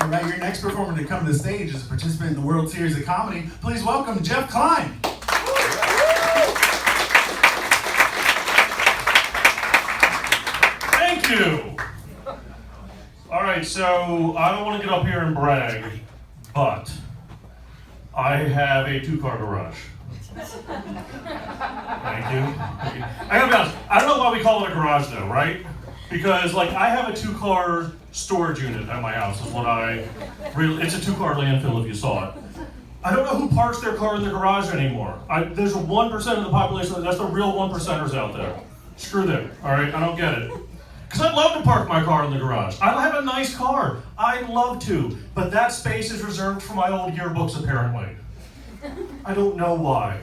All right, your next performer to come to the stage is a participant in the World Series of Comedy. Please welcome Jeff Klein. Thank you. All right, so I don't want to get up here and brag, but I have a 2-car garage. Thank you. I gotta be honest, I don't know why we call it a garage though, right? Because like I have a 2-car storage unit at my house is what it's a 2-car landfill if you saw it. I don't know who parks their car in the garage anymore. There's 1% of the population, that's the real 1%ers out there. Screw them, all right? I don't get it. Because I'd love to park my car in the garage. I have a nice car. I'd love to. But that space is reserved for my old yearbooks, apparently. I don't know why.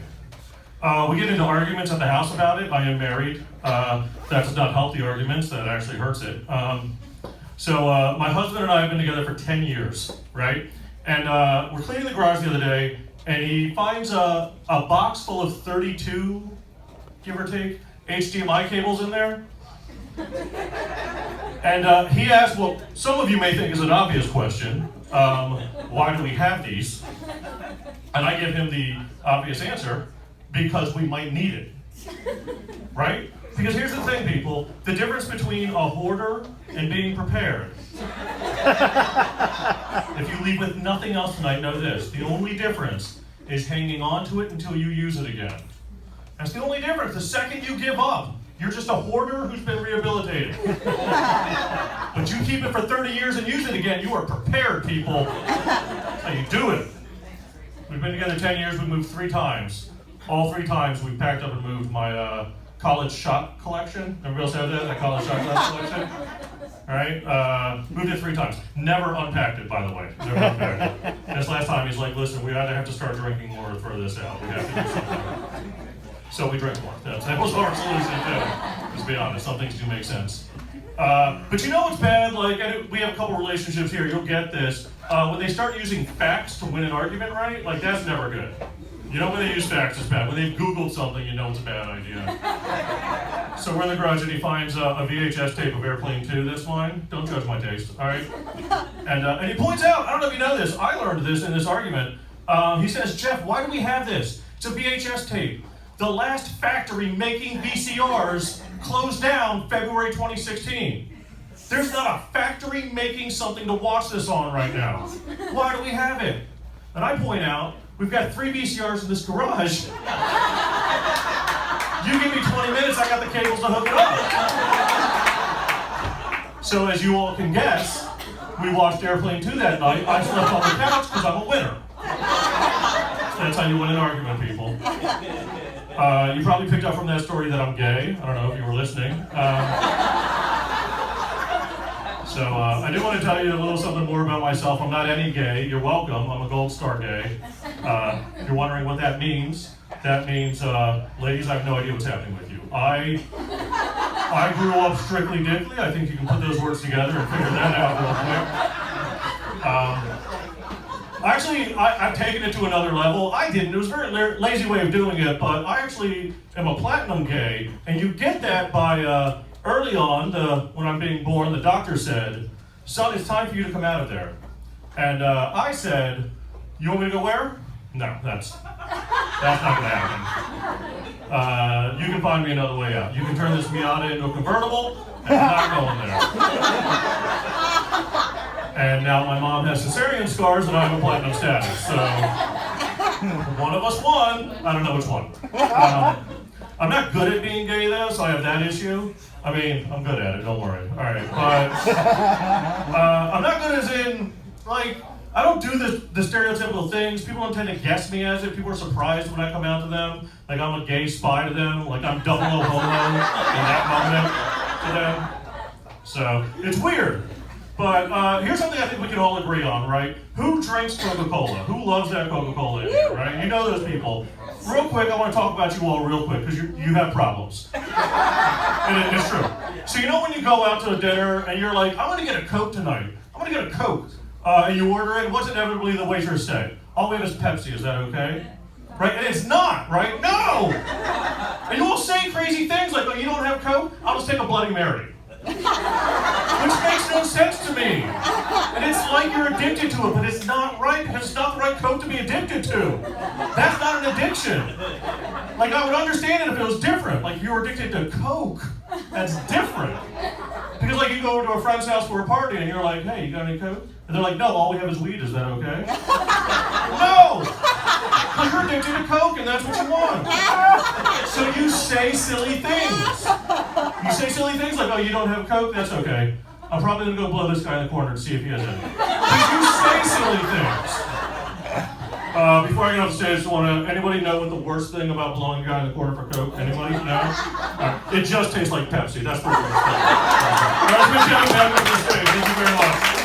We get into arguments at the house about it. I am married. That does not help the arguments. That actually hurts it. So my husband and I have been together for 10 years, right? And we're cleaning the garage the other day, and he finds a box full of 32, give or take, HDMI cables in there. And he asked, well, some of you may think is an obvious question, why do we have these? And I give him the obvious answer, because we might need it, right? Because here's the thing, people, the difference between a hoarder and being prepared. If you leave with nothing else tonight, know this, the only difference is hanging on to it until you use it again. That's the only difference. The second you give up, you're just a hoarder who's been rehabilitated. But you keep it for 30 years and use it again, you are prepared, people. That's how you do it. We've been together 10 years, we moved 3 times. All 3 times we've packed up and moved my college shot collection. Everybody else have that college shot glass collection? All right, moved it 3 times. Never unpacked it, by the way. Never unpacked it. And this last time he's like, listen, we either have to start drinking more or throw this out. We have to do something. So we drink more. That was our solution too. Let's be honest, some things do make sense. But you know what's bad? Like, we have a couple relationships here, you'll get this. When they start using facts to win an argument, right? Like, that's never good. You know when they use facts, it's bad. When they've Googled something, you know it's a bad idea. So we're in the garage and he finds a VHS tape of Airplane 2, this line. Don't judge my taste, all right? And he points out, I don't know if you know this, I learned this in this argument. He says, Jeff, why do we have this? It's a VHS tape. The last factory making VCRs closed down February 2016. There's not a factory making something to watch this on right now. Why do we have it? And I point out, we've got 3 VCRs in this garage. You give me 20 minutes, I got the cables to hook it up. So as you all can guess, we watched Airplane 2 that night. I slept on the couch because I'm a winner. So that's how you win an argument, people. You probably picked up from that story that I'm gay. I don't know if you were listening. So I do want to tell you a little something more about myself. I'm not any gay. You're welcome. I'm a Gold Star gay. If you're wondering what that means ladies, I have no idea what's happening with you. I grew up strictly dickly. I think you can put those words together and figure that out real quick. Actually, I've taken it to another level. I didn't. It was a very lazy way of doing it, but I actually am a platinum gay, and you get that by early on, when I'm being born, the doctor said, son, it's time for you to come out of there. And I said, you want me to go where? No, that's not going to happen. You can find me another way out. You can turn this Miata into a convertible, and I'm not going there. And now my mom has cesarean scars and I have a platinum status. So one of us won. I don't know which one. I'm not good at being gay though, so I have that issue. I mean, I'm good at it, don't worry. All right, but I'm not good as in, like, I don't do the stereotypical things. People don't tend to guess me as it. People are surprised when I come out to them. Like I'm a gay spy to them. Like I'm double O homo in that moment to them. So it's weird. But here's something I think we can all agree on, right? Who drinks Coca-Cola? Who loves that Coca-Cola in here, right? You know those people. Real quick, I want to talk about you all real quick, because you have problems. And it's true. So you know when you go out to a dinner and you're like, I'm going to get a Coke tonight. I'm going to get a Coke. And you order it, and what's inevitably the waitress say? All we have is Pepsi, is that okay? Right? And it's not, right? No! And you will say crazy things like, oh, you don't have Coke? I'll just take a Bloody Mary. Which makes no sense to me. And it's like you're addicted to it, but it's not right because it's not the right coke to be addicted to. That's not an addiction. Like, I would understand it if it was different. Like, if you were addicted to coke, that's different. Because, like, you go over to a friend's house for a party and you're like, hey, you got any coke? And they're like, no, all we have is weed, is that okay? No! Because you're addicted to coke and that's what you want. So you say silly things. You say silly things like, oh, you don't have coke? That's okay. I'm probably going to go blow this guy in the corner to see if he has any. Because you say silly things. Before I get off the stage, anybody know what the worst thing about blowing a guy in the corner for coke? Anybody? No? It just tastes like Pepsi. That's pretty much it. All right, let's get Kevin back on the stage. Thank you very much.